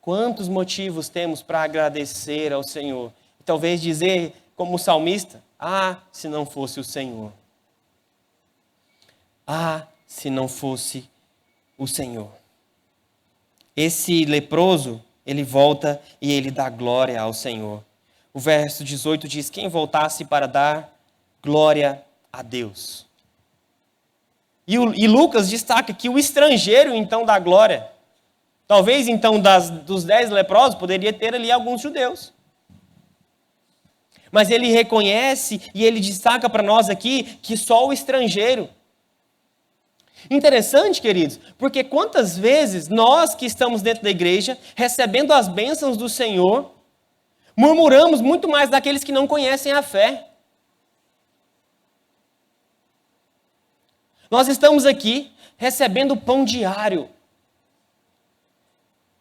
Quantos motivos temos para agradecer ao Senhor? E talvez dizer, como o salmista: ah, se não fosse o Senhor. Ah, se não fosse o Senhor. Esse leproso, ele volta e ele dá glória ao Senhor. O verso 18 diz: quem voltasse para dar glória a Deus. E Lucas destaca que o estrangeiro então dá glória. Talvez então dos 10 leprosos poderia ter ali alguns judeus. Mas ele reconhece e ele destaca para nós aqui que só o estrangeiro. Interessante, queridos, porque quantas vezes nós que estamos dentro da igreja, recebendo as bênçãos do Senhor, murmuramos muito mais daqueles que não conhecem a fé. Nós estamos aqui recebendo pão diário.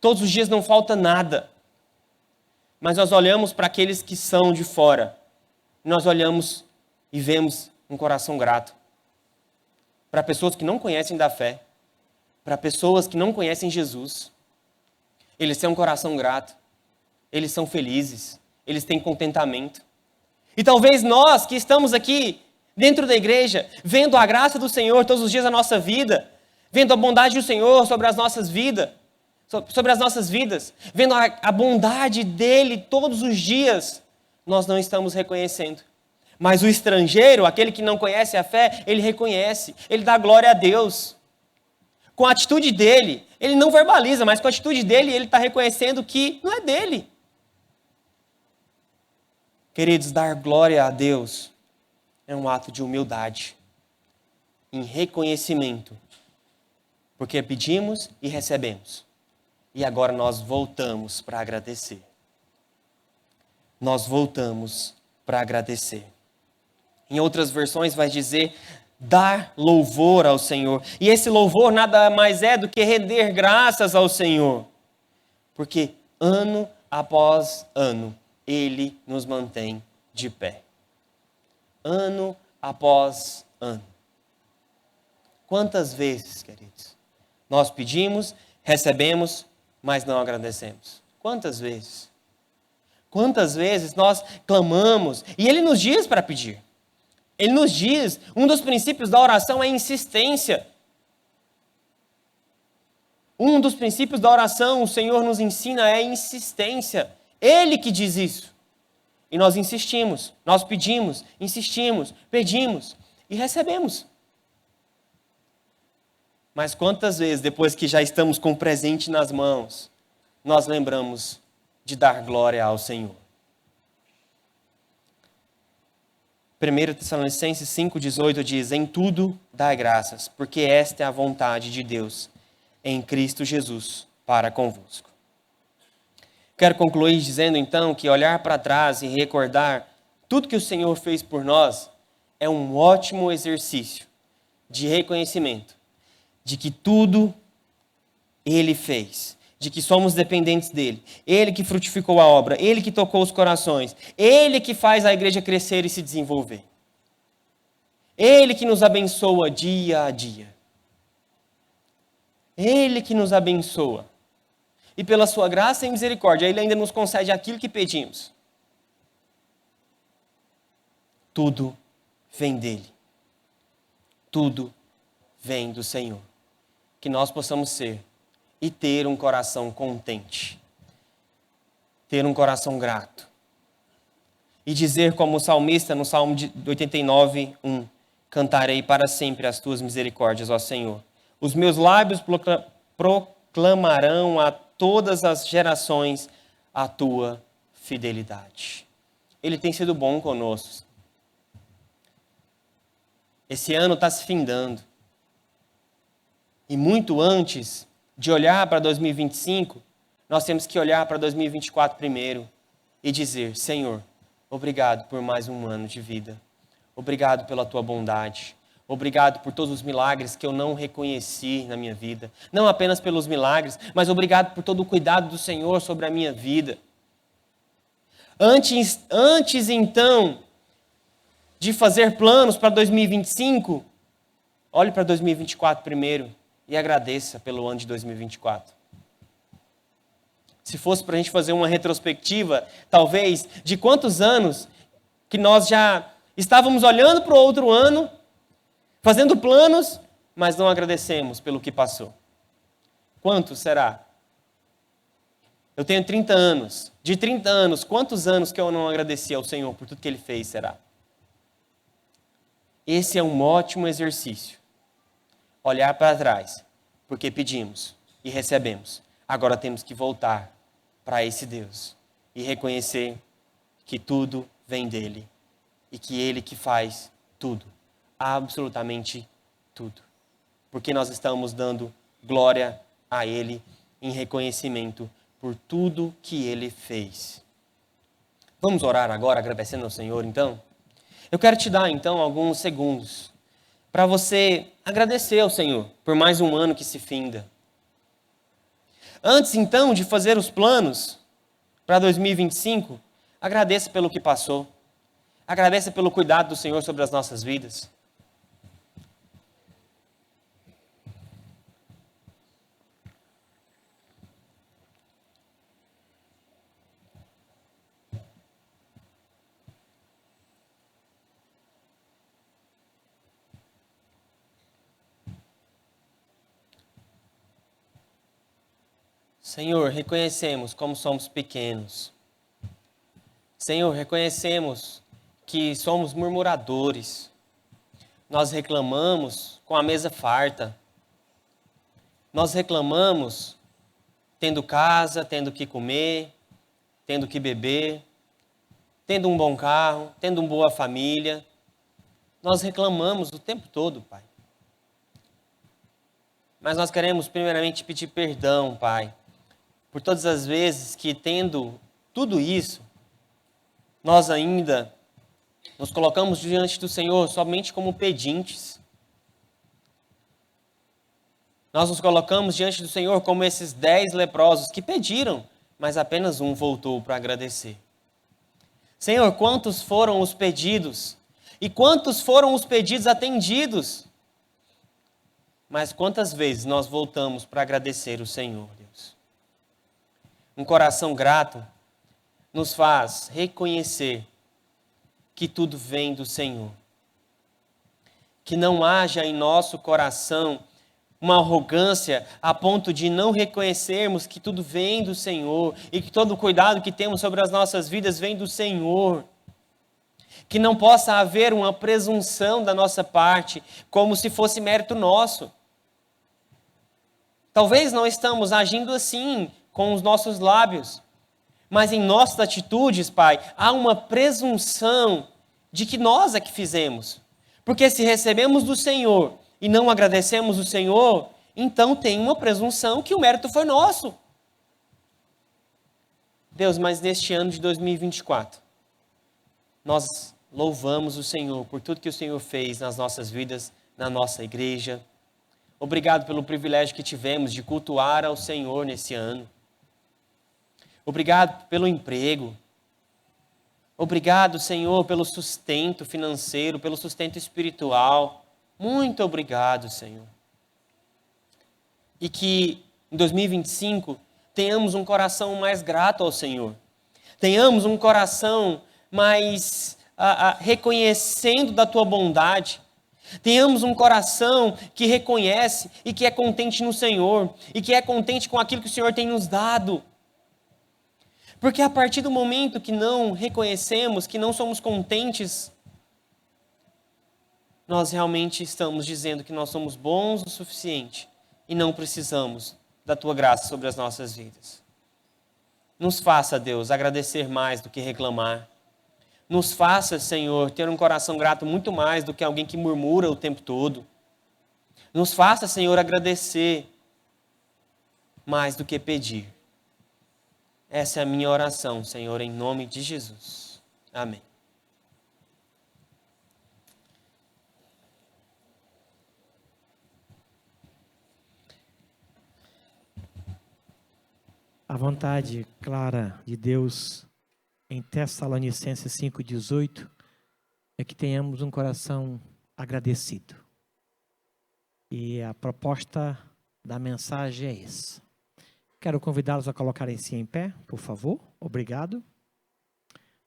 Todos os dias não falta nada. Mas nós olhamos para aqueles que são de fora. Nós olhamos e vemos um coração grato. Para pessoas que não conhecem da fé. Para pessoas que não conhecem Jesus. Eles têm um coração grato. Eles são felizes. Eles têm contentamento. E talvez nós que estamos aqui dentro da igreja, vendo a graça do Senhor todos os dias da nossa vida, vendo a bondade do Senhor sobre as nossas vidas, vendo a bondade dele todos os dias, nós não estamos reconhecendo. Mas o estrangeiro, aquele que não conhece a fé, ele reconhece, ele dá glória a Deus. Com a atitude dele, ele não verbaliza, mas com a atitude dele, ele está reconhecendo que não é dele. Queridos, dar glória a Deus é um ato de humildade, em reconhecimento, porque pedimos e recebemos. E agora nós voltamos para agradecer. Nós voltamos para agradecer. Em outras versões vai dizer dar louvor ao Senhor. E esse louvor nada mais é do que render graças ao Senhor. Porque ano após ano, Ele nos mantém de pé. Ano após ano. Quantas vezes, queridos, nós pedimos, recebemos, mas não agradecemos? Quantas vezes? Quantas vezes nós clamamos e Ele nos diz para pedir? Ele nos diz, um dos princípios da oração é insistência. Um dos princípios da oração, o Senhor nos ensina, é insistência. Ele que diz isso. E nós insistimos, nós pedimos, insistimos, pedimos e recebemos. Mas quantas vezes, depois que já estamos com o presente nas mãos, nós lembramos de dar glória ao Senhor? 1 Tessalonicenses 5,18 diz: em tudo dai graças, porque esta é a vontade de Deus em Cristo Jesus para convosco. Quero concluir dizendo então que olhar para trás e recordar tudo que o Senhor fez por nós é um ótimo exercício de reconhecimento de que tudo Ele fez, de que somos dependentes dEle. Ele que frutificou a obra, Ele que tocou os corações, Ele que faz a igreja crescer e se desenvolver. Ele que nos abençoa dia a dia. Ele que nos abençoa. E pela sua graça e misericórdia, Ele ainda nos concede aquilo que pedimos. Tudo vem dEle. Tudo vem do Senhor. Que nós possamos ser e ter um coração contente. Ter um coração grato. E dizer como o salmista no Salmo 89, 1. Cantarei para sempre as tuas misericórdias, ó Senhor. Os meus lábios proclamarão a todas as gerações a tua fidelidade. Ele tem sido bom conosco. Esse ano está se findando. E muito antes de olhar para 2025, nós temos que olhar para 2024 primeiro e dizer: Senhor, obrigado por mais um ano de vida. Obrigado pela tua bondade. Obrigado por todos os milagres que eu não reconheci na minha vida. Não apenas pelos milagres, mas obrigado por todo o cuidado do Senhor sobre a minha vida. Antes então, de fazer planos para 2025, olhe para 2024 primeiro e agradeça pelo ano de 2024. Se fosse para a gente fazer uma retrospectiva, talvez, de quantos anos que nós já estávamos olhando para o outro ano, fazendo planos, mas não agradecemos pelo que passou. Quantos será? Eu tenho 30 anos. De 30 anos, quantos anos que eu não agradeci ao Senhor por tudo que Ele fez, será? Esse é um ótimo exercício. Olhar para trás, porque pedimos e recebemos. Agora temos que voltar para esse Deus e reconhecer que tudo vem dEle e que Ele que faz tudo. Absolutamente tudo. Porque nós estamos dando glória a Ele em reconhecimento por tudo que Ele fez. Vamos orar agora agradecendo ao Senhor, então? Eu quero te dar, então, alguns segundos para você agradecer ao Senhor por mais um ano que se finda. Antes, então, de fazer os planos para 2025, agradeça pelo que passou. Agradeça pelo cuidado do Senhor sobre as nossas vidas. Senhor, reconhecemos como somos pequenos. Senhor, reconhecemos que somos murmuradores. Nós reclamamos com a mesa farta. Nós reclamamos tendo casa, tendo o que comer, tendo o que beber, tendo um bom carro, tendo uma boa família. Nós reclamamos o tempo todo, Pai. Mas nós queremos primeiramente pedir perdão, Pai, por todas as vezes que, tendo tudo isso, nós ainda nos colocamos diante do Senhor somente como pedintes. Nós nos colocamos diante do Senhor como esses 10 leprosos que pediram, mas apenas um voltou para agradecer. Senhor, quantos foram os pedidos? E quantos foram os pedidos atendidos? Mas quantas vezes nós voltamos para agradecer o Senhor, Deus? Um coração grato nos faz reconhecer que tudo vem do Senhor. Que não haja em nosso coração uma arrogância a ponto de não reconhecermos que tudo vem do Senhor e que todo o cuidado que temos sobre as nossas vidas vem do Senhor. Que não possa haver uma presunção da nossa parte, como se fosse mérito nosso. Talvez não estamos agindo assim com os nossos lábios, mas em nossas atitudes, Pai, há uma presunção de que nós é que fizemos. Porque se recebemos do Senhor e não agradecemos o Senhor, então tem uma presunção que o mérito foi nosso. Deus, mas neste ano de 2024, nós louvamos o Senhor por tudo que o Senhor fez nas nossas vidas, na nossa igreja. Obrigado pelo privilégio que tivemos de cultuar ao Senhor nesse ano. Obrigado pelo emprego. Obrigado, Senhor, pelo sustento financeiro, pelo sustento espiritual. Muito obrigado, Senhor. E que em 2025 tenhamos um coração mais grato ao Senhor. Tenhamos um coração mais reconhecendo da Tua bondade. Tenhamos um coração que reconhece e que é contente no Senhor. E que é contente com aquilo que o Senhor tem nos dado. Porque a partir do momento que não reconhecemos, que não somos contentes, nós realmente estamos dizendo que nós somos bons o suficiente e não precisamos da Tua graça sobre as nossas vidas. Nos faça, Deus, agradecer mais do que reclamar. Nos faça, Senhor, ter um coração grato muito mais do que alguém que murmura o tempo todo. Nos faça, Senhor, agradecer mais do que pedir. Essa é a minha oração, Senhor, em nome de Jesus. Amém. A vontade clara de Deus em Tessalonicenses 5,18 é que tenhamos um coração agradecido. E a proposta da mensagem é essa. Quero convidá-los a colocarem-se em pé, por favor. Obrigado.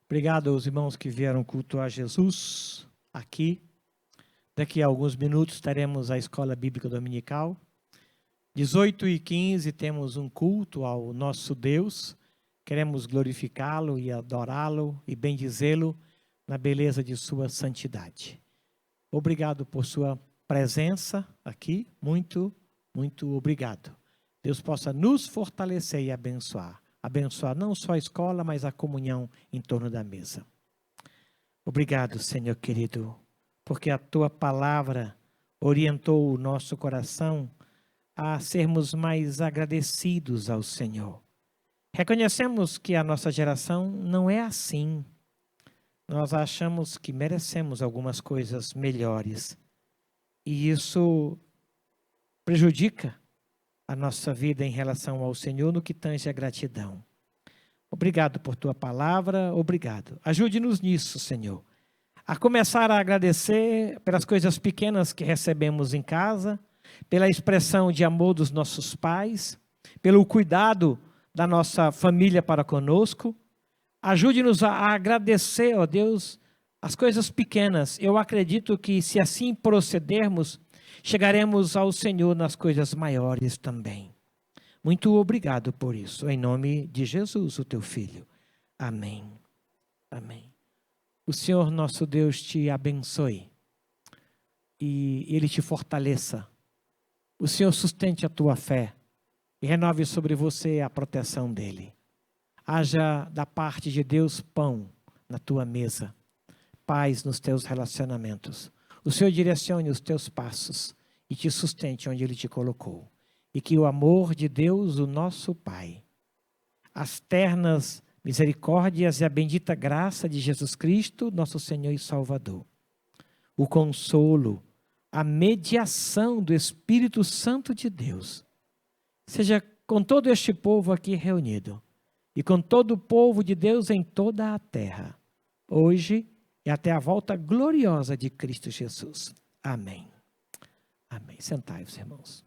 Obrigado aos irmãos que vieram cultuar Jesus aqui. Daqui a alguns minutos teremos a Escola Bíblica Dominical. 18h15 temos um culto ao nosso Deus. Queremos glorificá-lo e adorá-lo e bendizê-lo na beleza de sua santidade. Obrigado por sua presença aqui. Muito, muito obrigado. Deus possa nos fortalecer e abençoar. Abençoar não só a escola, mas a comunhão em torno da mesa. Obrigado, Senhor querido, porque a Tua palavra orientou o nosso coração a sermos mais agradecidos ao Senhor. Reconhecemos que a nossa geração não é assim. Nós achamos que merecemos algumas coisas melhores. E isso prejudica a nossa vida em relação ao Senhor no que tange a gratidão. Obrigado por Tua palavra, obrigado. Ajude-nos nisso, Senhor, a começar a agradecer pelas coisas pequenas que recebemos em casa, pela expressão de amor dos nossos pais, pelo cuidado da nossa família para conosco. Ajude-nos a agradecer, ó Deus, as coisas pequenas. Eu acredito que se assim procedermos, chegaremos ao Senhor nas coisas maiores também. Muito obrigado por isso. Em nome de Jesus, o Teu Filho. Amém. Amém. O Senhor nosso Deus te abençoe e Ele te fortaleça. O Senhor sustente a tua fé e renove sobre você a proteção dEle. Haja da parte de Deus pão na tua mesa, paz nos teus relacionamentos. O Senhor direcione os teus passos e te sustente onde Ele te colocou. E que o amor de Deus, o nosso Pai, as ternas misericórdias e a bendita graça de Jesus Cristo, nosso Senhor e Salvador, o consolo, a mediação do Espírito Santo de Deus, seja com todo este povo aqui reunido e com todo o povo de Deus em toda a terra, hoje e até a volta gloriosa de Cristo Jesus. Amém. Amém. Sentai-vos, irmãos.